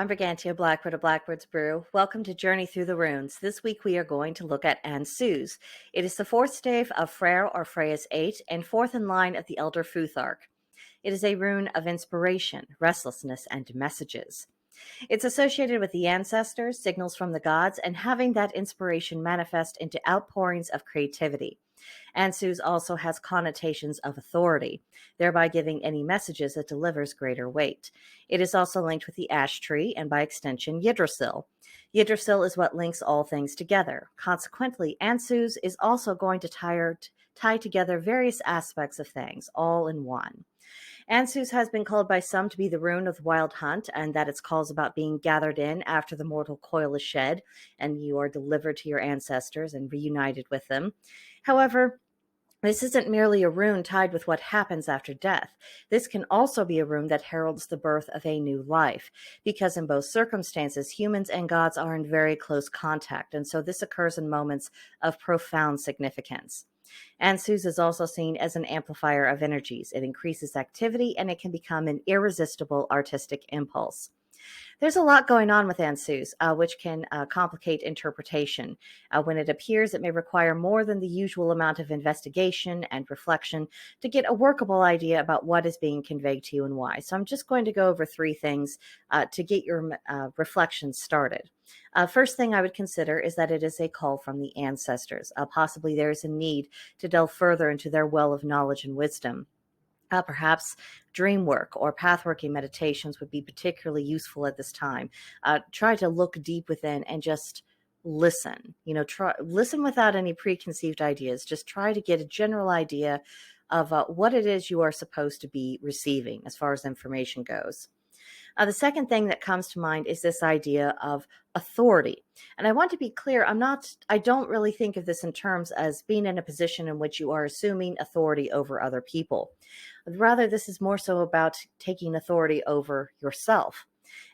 I'm Brigantia Blackbird of Blackbird's Brew. Welcome to Journey Through the Runes. This week we are going to look at Ansuz. It is the fourth stave of Freyr or Freya's 8 and fourth in line of the Elder Futhark. It is a rune of inspiration, restlessness, and messages. It's associated with the ancestors, signals from the gods, and having that inspiration manifest into outpourings of creativity. Ansuz also has connotations of authority, thereby giving any messages it delivers greater weight. It is also linked with the ash tree and, by extension, Yggdrasil. Yggdrasil is what links all things together. Consequently, Ansuz is also going to tie together various aspects of things, all in one. Ansuz has been called by some to be the rune of the wild hunt, and that its calls about being gathered in after the mortal coil is shed, and you are delivered to your ancestors and reunited with them. However, this isn't merely a rune tied with what happens after death. This can also be a rune that heralds the birth of a new life, because in both circumstances, humans and gods are in very close contact, and so this occurs in moments of profound significance. Ansuz is also seen as an amplifier of energies. It increases activity, and it can become an irresistible artistic impulse. There's a lot going on with Ansuz, which can complicate interpretation. When it appears, it may require more than the usual amount of investigation and reflection to get a workable idea about what is being conveyed to you and why. So I'm just going to go over three things to get your reflections started. First thing I would consider is that it is a call from the ancestors. Possibly there is a need to delve further into their well of knowledge and wisdom. Perhaps dream work or pathworking meditations would be particularly useful at this time. Try to look deep within and just listen. Listen without any preconceived ideas. Just try to get a general idea of what it is you are supposed to be receiving as far as information goes. The second thing that comes to mind is this idea of authority. And I want to be clear, I don't really think of this in terms as being in a position in which you are assuming authority over other people. Rather, this is more so about taking authority over yourself.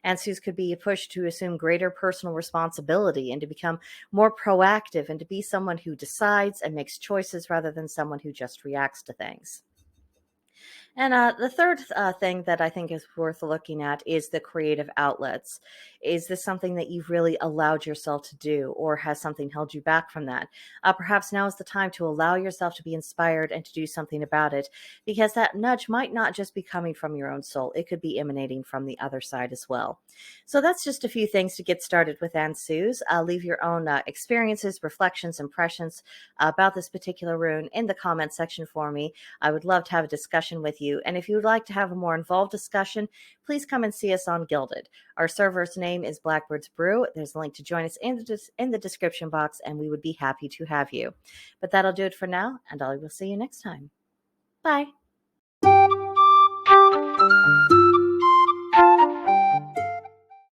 Ansuz could be a push to assume greater personal responsibility and to become more proactive and to be someone who decides and makes choices rather than someone who just reacts to things. And the third thing that I think is worth looking at is the creative outlets. Is this something that you've really allowed yourself to do, or has something held you back from that? Perhaps now is the time to allow yourself to be inspired and to do something about it, because that nudge might not just be coming from your own soul. It could be emanating from the other side as well. So that's just a few things to get started with Ansuz. Leave your own experiences, reflections, impressions about this particular rune in the comment section for me. I would love to have a discussion with you. And if you would like to have a more involved discussion, please come and see us on Gilded. Our server's name is Blackbird's Brew. There's a link to join us in the description box, and we would be happy to have you. But that'll do it for now, and I will see you next time. Bye.